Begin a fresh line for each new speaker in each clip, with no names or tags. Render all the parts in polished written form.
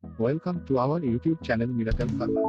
Welcome to our YouTube channel Miracle Pharma.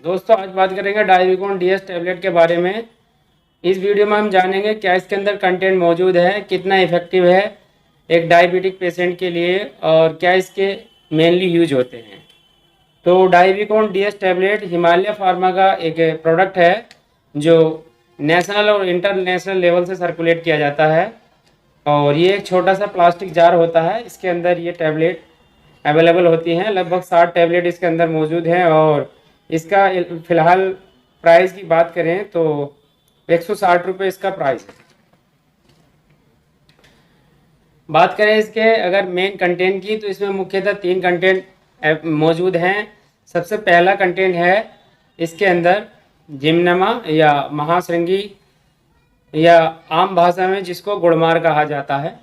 दोस्तों आज बात करेंगे डाइविकोन डीएस टैबलेट के बारे में। इस वीडियो में हम जानेंगे क्या इसके अंदर कंटेंट मौजूद है, कितना इफेक्टिव है एक डायबिटिक पेशेंट के लिए और क्या इसके मेनली यूज होते हैं। तो डाइविकोन डीएस टैबलेट हिमालय फार्मा का एक प्रोडक्ट है जो नेशनल और इंटरनेशनल लेवल से सर्कुलेट किया जाता है और ये एक छोटा सा प्लास्टिक जार होता है। इसके अंदर ये टैबलेट अवेलेबल होती हैं। लगभग 60 टैबलेट इसके अंदर मौजूद हैं और इसका फ़िलहाल प्राइस की बात करें तो 160 रुपये इसका प्राइस है। बात करें इसके अगर मेन कंटेंट की तो इसमें मुख्यतः 3 कंटेंट मौजूद हैं। सबसे पहला कंटेंट है इसके अंदर जिम्नमा या महाश्रृंगी या आम भाषा में जिसको गुड़मार कहा जाता है,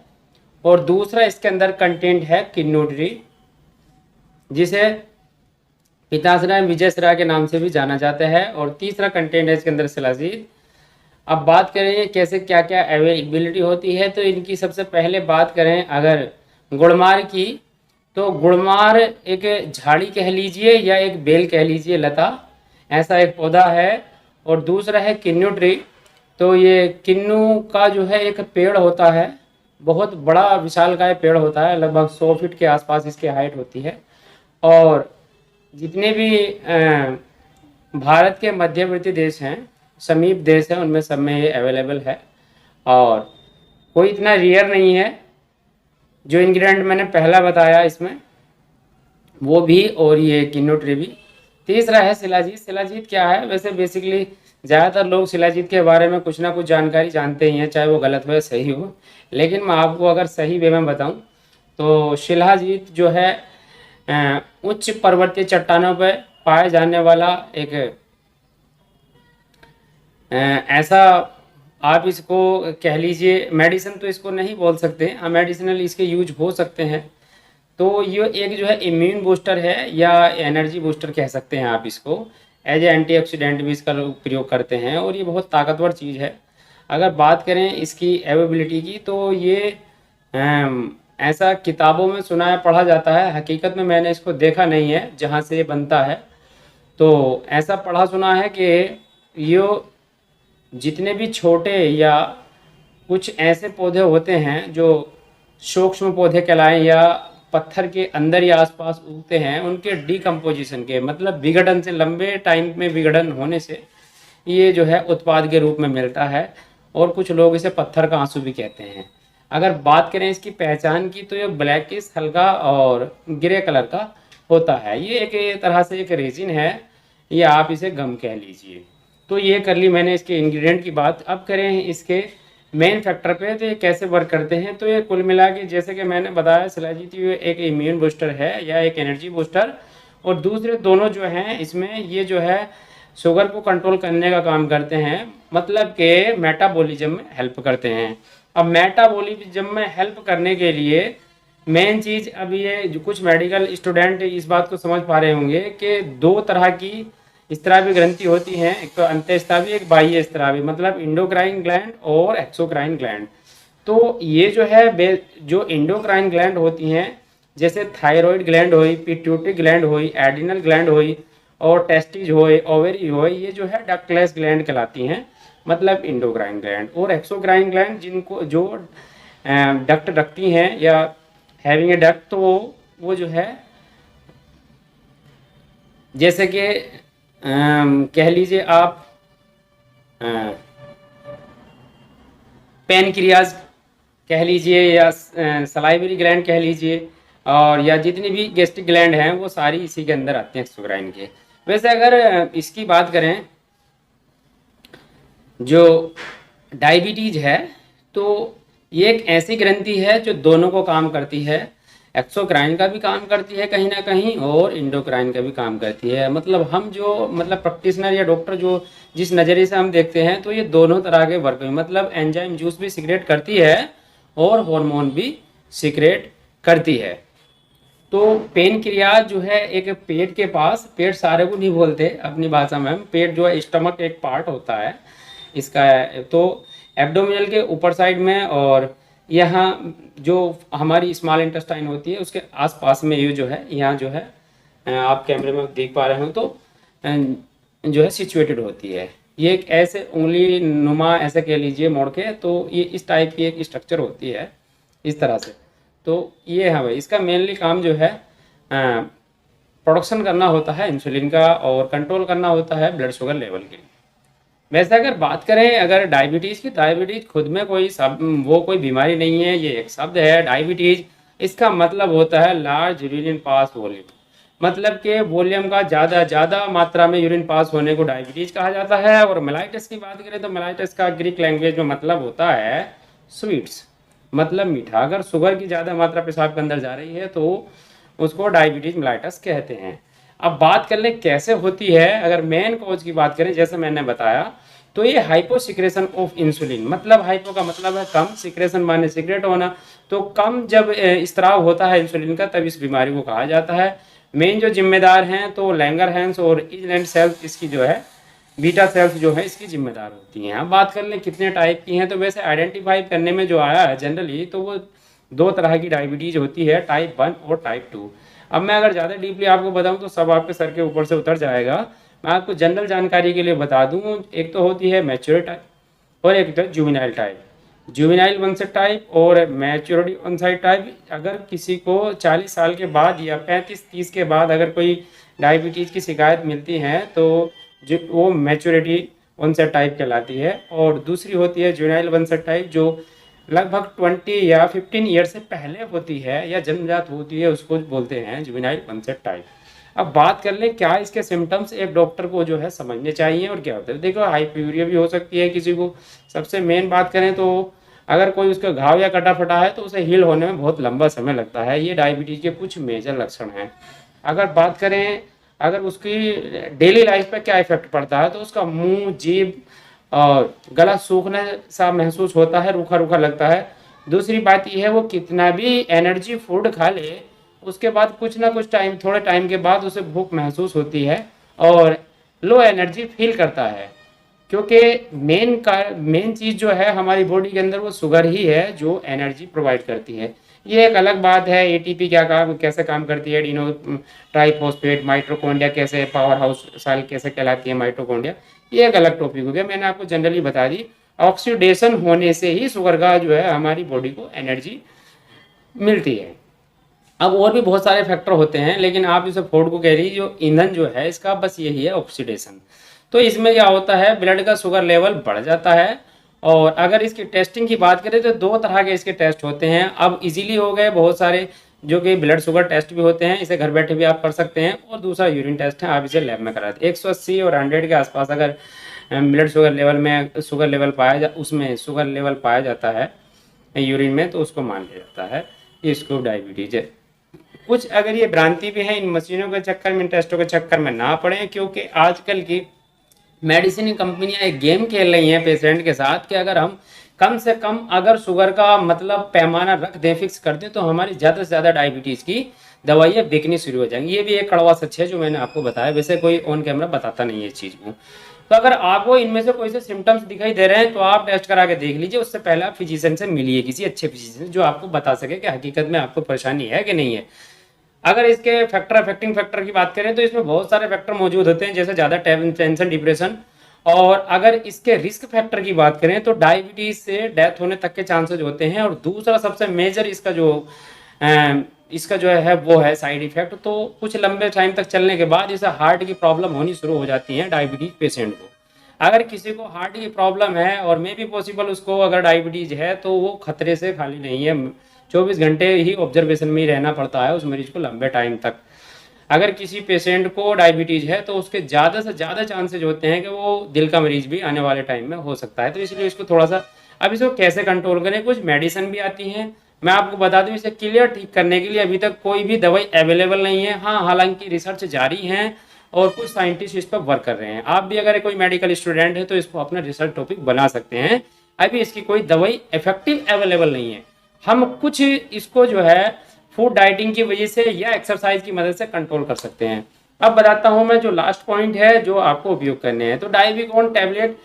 और दूसरा इसके अंदर कंटेंट है किन्नूरी जिसे पिताश्रय विजयश्रय के नाम से भी जाना जाता है, और तीसरा कंटेंट है इसके अंदर शिलाजीत। अब बात करें कैसे क्या क्या अवेलेबिलिटी होती है, तो इनकी सबसे पहले बात करें अगर गुड़मार की, तो गुड़मार एक झाड़ी कह लीजिए या एक बेल कह लीजिए, लता ऐसा एक पौधा है। और दूसरा है किन्नू ट्री, तो ये किन्नू का जो है एक पेड़ होता है, बहुत बड़ा विशालकाय पेड़ होता है, लगभग 100 फीट के आसपास इसकी हाइट होती है। और जितने भी भारत के मध्यवर्ती देश हैं, समीप देश हैं, उनमें सब में ये अवेलेबल है और कोई इतना रेयर नहीं है। जो इंग्रेडिएंट मैंने पहला बताया इसमें वो भी, और ये किन्नू ट्री भी। तीसरा है शिलाजीत। शिलाजीत क्या है, वैसे बेसिकली ज़्यादातर लोग शिलाजीत के बारे में कुछ ना कुछ जानकारी जानते ही हैं, चाहे वो गलत हो या सही हो, लेकिन मैं आपको अगर सही वे में बताऊं तो शिलाजीत जो है उच्च पर्वतीय चट्टानों पर पाए जाने वाला एक ऐसा, आप इसको कह लीजिए मेडिसिन तो इसको नहीं बोल सकते, हाँ मेडिसिनल इसके यूज हो सकते हैं। तो ये एक जो है इम्यून बूस्टर है या एनर्जी बूस्टर कह सकते हैं आप इसको, एज ए एंटीऑक्सीडेंट भी इसका लोग प्रयोग करते हैं और ये बहुत ताकतवर चीज़ है। अगर बात करें इसकी अवेबिलिटी की तो ये ऐसा किताबों में सुना है, पढ़ा जाता है, हकीकत में मैंने इसको देखा नहीं है जहाँ से ये बनता है। तो ऐसा पढ़ा सुना है कि ये जितने भी छोटे या कुछ ऐसे पौधे होते हैं जो सूक्ष्म पौधे कहलाएं या पत्थर के अंदर या आसपास उगते हैं, उनके डिकम्पोजिशन के मतलब विघटन से, लंबे टाइम में विघटन होने से ये जो है उत्पाद के रूप में मिलता है, और कुछ लोग इसे पत्थर का आंसू भी कहते हैं। अगर बात करें इसकी पहचान की तो ये ब्लैकिश हल्का और ग्रे कलर का होता है। ये एक तरह से एक रेजिन है या आप इसे गम कह लीजिए। तो ये कर ली मैंने इसके इंग्रेडिएंट की बात। अब करें इसके मेन फैक्टर पे, तो ये कैसे वर्क करते हैं। तो ये कुल मिला के जैसे कि मैंने बताया शिलाजीत ये एक इम्यून बूस्टर है या एक एनर्जी बूस्टर, और दूसरे दोनों जो हैं इसमें ये जो है शुगर को कंट्रोल करने का काम करते हैं, मतलब कि मेटाबॉलिज्म में हेल्प करते हैं। अब मेटाबॉलिज्म में हेल्प करने के लिए मेन चीज़, अब ये जो कुछ मेडिकल स्टूडेंट इस बात को समझ पा रहे होंगे कि 2 तरह की स्त्रावी ग्रंथि होती हैं, एक तो अंतःस्त्रावी एक बाह्य स्त्रावी, मतलब इंडोक्राइन ग्लैंड और एक्सोक्राइन ग्लैंड। तो ये जो है जो इंडोक्राइन ग्लैंड होती हैं, जैसे थायराइड ग्लैंड हुई, पिट्यूटरी ग्लैंड हुई, एडिनल ग्लैंड हुई और टेस्टिज हुए, ओवरी हुए, ये जो है डक्टलेस ग्लैंड कहलाती हैं, मतलब इंडोक्राइन ग्लैंड। और एक्सोक्राइन ग्लैंड जिनको जो डक्ट रखती हैं या हैविंग ए डक्ट, तो वो जो है जैसे कि कह लीजिए आप पैनक्रियाज कह लीजिए या सलाइवरी ग्लैंड कह लीजिए, और या जितनी भी गैस्ट्रिक ग्लैंड हैं वो सारी इसी के अंदर आते हैं एक्सोक्राइन के। वैसे अगर इसकी बात करें जो डायबिटीज है, तो ये एक ऐसी ग्रंथि है जो दोनों को काम करती है, एक्सोक्राइन का भी काम करती है कहीं ना कहीं और इंडोक्राइन का भी काम करती है। मतलब हम जो मतलब प्रैक्टिशनर या डॉक्टर जो जिस नज़रिए से हम देखते हैं, तो ये दोनों तरह के वर्क में, मतलब एंजाइम जूस भी सीक्रेट करती है और हार्मोन भी सीक्रेट करती है। तो पेनक्रियाज जो है एक पेट के पास, पेट सारे को नहीं बोलते अपनी भाषा में, पेट जो है स्टमक एक पार्ट होता है इसका। तो एब्डोमिनल के ऊपर साइड में और यहाँ जो हमारी स्मॉल इंटेस्टाइन होती है उसके आसपास में ये जो है, यहाँ जो है आप कैमरे में देख पा रहे हो तो जो है सिचुएटेड होती है। ये एक ऐसे उंगली नुमा ऐसे कह लीजिए मोड़ के, तो ये इस टाइप की एक स्ट्रक्चर होती है इस तरह से। तो ये है भाई, इसका मेनली काम जो है प्रोडक्शन करना होता है इंसुलिन का और कंट्रोल करना होता है ब्लड शुगर लेवल के। वैसे अगर बात करें अगर डायबिटीज़ की, डायबिटीज़ खुद में कोई वो कोई बीमारी नहीं है, ये एक शब्द है डायबिटीज़। इसका मतलब होता है लार्ज यूरिन पास वॉल्यूम, मतलब कि वॉल्यूम का ज़्यादा मात्रा में यूरिन पास होने को डायबिटीज़ कहा जाता है। और मेलाइटिस की बात करें तो मेलाइटिस का ग्रीक लैंग्वेज में मतलब होता है स्वीट्स, मतलब मीठा। अगर शुगर की ज़्यादा मात्रा पेशाब के अंदर जा रही है तो उसको डायबिटीज़ मेलाइटिस कहते हैं। अब बात कर लें कैसे होती है, अगर मेन कॉज की बात करें जैसे मैंने बताया तो ये हाइपो सिक्रेशन ऑफ इंसुलिन, मतलब हाइपो का मतलब है कम, सिक्रेशन माने सिक्रेट होना, तो कम जब स्त्राव होता है इंसुलिन का तब इस बीमारी को कहा जाता है। मेन जो जिम्मेदार हैं तो लैंगरहैंस और इजलैंड सेल्स इसकी जो है, बीटा सेल्स जो है इसकी जिम्मेदार होती हैं। अब बात कर लें कितने टाइप की हैं, तो वैसे आइडेंटिफाई करने में जो आया है जनरली तो वो दो तरह की डायबिटीज़ होती है, टाइप 1 और टाइप 2। अब मैं अगर ज़्यादा डीपली आपको बताऊं तो सब आपके सर के ऊपर से उतर जाएगा। मैं आपको जनरल जानकारी के लिए बता दूं, एक तो होती है मैच्योर टाइप और एक तो juvenile type. Juvenile onset type और मैच्योरिटी वनसाइड टाइप। अगर किसी को 40 साल के बाद या 35-30 के बाद अगर कोई डायबिटीज़ की शिकायत मिलती है तो जो वो मैच्योरिटी वनसेट टाइप कहलाती है। और दूसरी होती है जुवेनाइल वनसेट टाइप जो लगभग 20 या 15 ईयर से पहले होती है या जन्मजात होती है, उसको बोलते हैं जुवेनाइल वनसेट टाइप। अब बात कर ले क्या इसके सिम्टम्स एक डॉक्टर को जो है समझने चाहिए और क्या होता है। देखो हाइपोयूरिया भी हो सकती है किसी को। सबसे मेन बात करें तो अगर कोई उसका घाव या कटा फटा है तो उसे हील होने में बहुत लंबा समय लगता है। ये डायबिटीज़ के कुछ मेजर लक्षण हैं। अगर बात करें अगर उसकी डेली लाइफ पे क्या इफेक्ट पड़ता है तो उसका मुंह, जीभ और गला सूखने सा महसूस होता है, रूखा रूखा लगता है। दूसरी बात यह है वो कितना भी एनर्जी फूड खा ले उसके बाद कुछ ना कुछ टाइम, थोड़े टाइम के बाद उसे भूख महसूस होती है और लो एनर्जी फील करता है। क्योंकि मेन चीज़ जो है हमारी बॉडी के अंदर वो शुगर ही है जो एनर्जी प्रोवाइड करती है। ये एक अलग बात है एटीपी कैसे काम करती है, डिनो ट्राइफॉस्फेट, माइटोकॉन्ड्रिया कैसे, पावर हाउस सेल कैसे कहलाती है माइटोकॉन्ड्रिया, ये एक अलग टॉपिक हो गया। मैंने आपको जनरली बता दी ऑक्सीडेशन होने से ही शुगर का जो है हमारी बॉडी को एनर्जी मिलती है। अब और भी बहुत सारे फैक्टर होते हैं लेकिन आप इसे फोर्ड को कह रही जो ईंधन जो है इसका बस यही है ऑक्सीडेशन। तो इसमें क्या होता है ब्लड का शुगर लेवल बढ़ जाता है। और अगर इसकी टेस्टिंग की बात करें तो दो तरह के इसके टेस्ट होते हैं। अब इजीली हो गए बहुत सारे जो कि ब्लड शुगर टेस्ट भी होते हैं, इसे घर बैठे भी आप कर सकते हैं। और दूसरा यूरिन टेस्ट है, आप इसे लैब में कराते हैं। 180 और 100 के आसपास अगर ब्लड शुगर लेवल में शुगर लेवल पाया जाता है यूरिन में तो उसको मान लिया जाता है इसको डायबिटीज है। कुछ अगर ये भ्रांति भी है, इन मशीनों के चक्कर में, इन टेस्टों के चक्कर में ना पड़े, क्योंकि आजकल की मेडिसिन कंपनियां एक गेम खेल रही हैं पेशेंट के साथ कि अगर हम कम से कम अगर शुगर का मतलब पैमाना रख दें, फिक्स कर दें, तो हमारी ज़्यादा से ज़्यादा डायबिटीज़ की दवाइयाँ बिकनी शुरू हो जाएंगी। ये भी एक कड़वा सच है जो मैंने आपको बताया। वैसे कोई ऑन कैमरा बताता नहीं है इस चीज़ को। तो अगर आपको इनमें से कोई से सिम्टम्स दिखाई दे रहे हैं तो आप टेस्ट करा के देख लीजिए। उससे पहले आप फिजिशियन से मिलिए, किसी अच्छे फिजिशियन जो आपको बता सके कि हकीकत में आपको परेशानी है कि नहीं है। अगर इसके फैक्टर, अफेक्टिंग फैक्टर की बात करें तो इसमें बहुत सारे फैक्टर मौजूद होते हैं, जैसे ज़्यादा टेंशन, डिप्रेशन। और अगर इसके रिस्क फैक्टर की बात करें तो डायबिटीज से डेथ होने तक के चांसेस होते हैं। और दूसरा सबसे मेजर इसका जो है वो है साइड इफेक्ट। तो कुछ लंबे टाइम तक चलने के बाद इसे हार्ट की प्रॉब्लम होनी शुरू हो जाती है डायबिटीज पेशेंट को। अगर किसी को हार्ट की प्रॉब्लम है और मे भी पॉसिबल उसको अगर डायबिटीज है तो वो खतरे से खाली नहीं है। 24 घंटे ही ऑब्जर्वेशन में ही रहना पड़ता है उस मरीज को लंबे टाइम तक। अगर किसी पेशेंट को डायबिटीज़ है तो उसके ज़्यादा से ज़्यादा चांसेज होते हैं कि वो दिल का मरीज भी आने वाले टाइम में हो सकता है। तो इसलिए इसको थोड़ा सा, अब इसको कैसे कंट्रोल करें, कुछ मेडिसिन भी आती हैं। मैं आपको बता दूं इसे क्लियर ठीक करने के लिए अभी तक कोई भी दवाई अवेलेबल नहीं है। हाँ, हालांकि रिसर्च जारी है और कुछ साइंटिस्ट इस पर वर्क कर रहे हैं। आप भी अगर कोई मेडिकल स्टूडेंट है तो इसको अपना रिसर्च टॉपिक बना सकते हैं। अभी इसकी कोई दवाई इफेक्टिव अवेलेबल नहीं है। हम कुछ इसको जो है फूड डाइटिंग की वजह से या एक्सरसाइज की मदद से कंट्रोल कर सकते हैं। अब बताता हूं मैं जो लास्ट पॉइंट है जो आपको उपयोग करने हैं। तो डाइबिकॉन टैबलेट,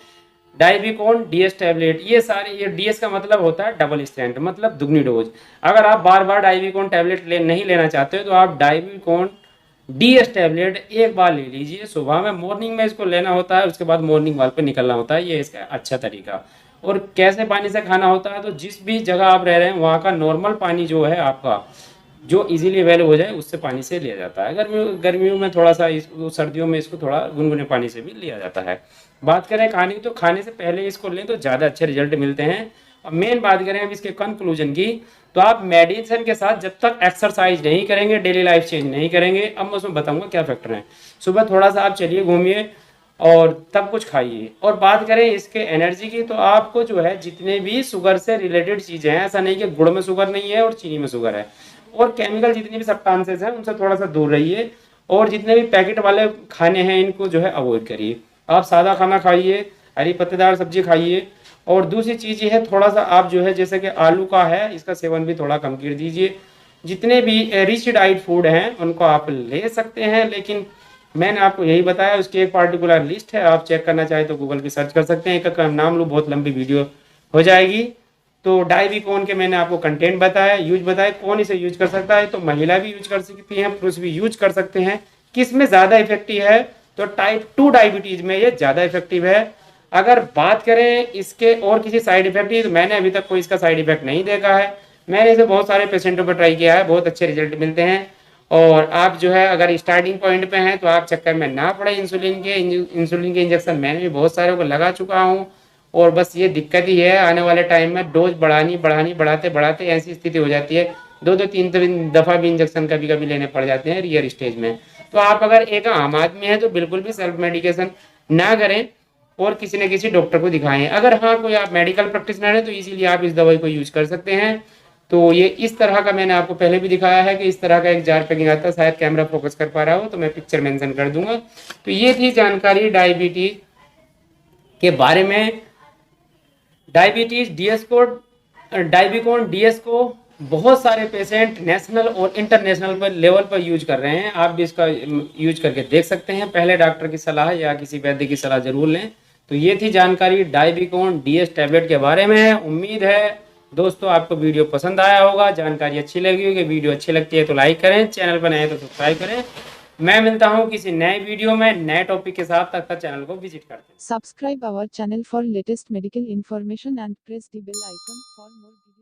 डाइबिकॉन डीएस टैबलेट, ये सारे, ये डीएस का मतलब होता है डबल स्ट्रेंथ, मतलब दुगनी डोज। अगर आप बार बार डाइबिकॉन टैबलेट नहीं लेना चाहते हो तो आप डाइबिकॉन डीएस टैबलेट एक बार ले लीजिए। सुबह में मॉर्निंग में इसको लेना होता है, उसके बाद मॉर्निंग वॉक पे निकलना होता है, ये इसका अच्छा तरीका। और कैसे पानी से खाना होता है, तो जिस भी जगह आप रह रहे हैं वहाँ का नॉर्मल पानी जो है आपका, जो इजीली अवेलेबल हो जाए उससे पानी से लिया जाता है। गर्मियों में थोड़ा सा सर्दियों में इसको थोड़ा गुनगुने पानी से भी लिया जाता है। बात करें खाने की, तो खाने से पहले इसको लें तो ज़्यादा अच्छे रिजल्ट मिलते हैं। और मेन बात करें अब इसके कंक्लूजन की, तो आप मेडिसिन के साथ जब तक एक्सरसाइज नहीं करेंगे, डेली लाइफ चेंज नहीं करेंगे, अब मैं उसमें बताऊंगा क्या फैक्टर हैं। सुबह थोड़ा सा आप चलिए, घूमिए और तब कुछ खाइए। और बात करें इसके एनर्जी की, तो आपको जो है जितने भी शुगर से रिलेटेड चीज़ें हैं, ऐसा नहीं कि गुड़ में शुगर नहीं है और चीनी में शुगर है, और केमिकल जितने भी सब्सटेंसेस हैं उनसे थोड़ा सा दूर रहिए। और जितने भी पैकेट वाले खाने हैं इनको जो है अवॉइड करिए। आप सादा खाना खाइए, हरी पत्तेदार सब्जी खाइए। और दूसरी चीज़ ये है, थोड़ा सा आप जो है जैसे कि आलू का है, इसका सेवन भी थोड़ा कम कर दीजिए। जितने भी रिच डाइट फूड हैं उनको आप ले सकते हैं, लेकिन मैंने आपको यही बताया, उसकी एक पार्टिकुलर लिस्ट है, आप चेक करना चाहे तो गूगल पे सर्च कर सकते हैं। एक का नाम लूँ बहुत लंबी वीडियो हो जाएगी। तो डाइबिकॉन के मैंने आपको कंटेंट बताया, यूज बताया, कौन इसे यूज कर सकता है। तो महिला भी यूज कर सकती हैं, पुरुष भी यूज कर सकते हैं। किस में ज़्यादा इफेक्टिव है, तो टाइप 2 डायबिटीज़ में ये ज़्यादा इफेक्टिव है। अगर बात करें इसके और किसी साइड इफेक्ट की, तो मैंने अभी तक कोई इसका साइड इफेक्ट नहीं देखा है। मैंने इसे बहुत सारे पेशेंटों पर ट्राई किया है, बहुत अच्छे रिजल्ट मिलते हैं। और आप जो है अगर स्टार्टिंग पॉइंट पे हैं तो आप चक्कर में ना पड़े इंसुलिन के इंजेक्शन मैंने भी बहुत सारे को लगा चुका हूँ। और बस ये दिक्कत ही है, आने वाले टाइम में डोज बढ़ाते बढ़ाते ऐसी स्थिति हो जाती है, दो दो तीन तीन दफ़ा भी इंजेक्शन कभी कभी लेने पड़ जाते हैं रियर स्टेज में। तो आप अगर एक आम आदमी है तो बिल्कुल भी सेल्फ मेडिकेशन ना करें और किसी न किसी डॉक्टर को दिखाएं। अगर हाँ कोई आप मेडिकल प्रैक्टिशनर है तो इजीली आप इस दवाई को यूज कर सकते हैं। तो ये इस तरह का मैंने आपको पहले भी दिखाया है कि इस तरह का एक जार पैकिंग आता है, शायद कैमरा फोकस कर पा रहा हो तो मैं पिक्चर मेंशन कर दूंगा। तो ये थी जानकारी डायबिटीज के बारे में। डायबिटीज डीएस को, डाइबिकॉन डीएस को बहुत सारे पेशेंट नेशनल और इंटरनेशनल पर लेवल पर यूज कर रहे हैं। आप भी इसका यूज करके देख सकते हैं, पहले डॉक्टर की सलाह या किसी वैद्य की सलाह जरूर लें। तो ये थी जानकारी डाइबिकॉन डीएस टैबलेट के बारे में। उम्मीद है दोस्तों आपको वीडियो पसंद आया होगा, जानकारी अच्छी लगी होगी। वीडियो अच्छी लगती है तो लाइक करें, चैनल पर नए हैं तो सब्सक्राइब करें। मैं मिलता हूँ किसी नए वीडियो में नए टॉपिक के साथ, तब तक चैनल को विजिट करते हैं।
Subscribe our channel for latest medical information and press the bell icon for more videos.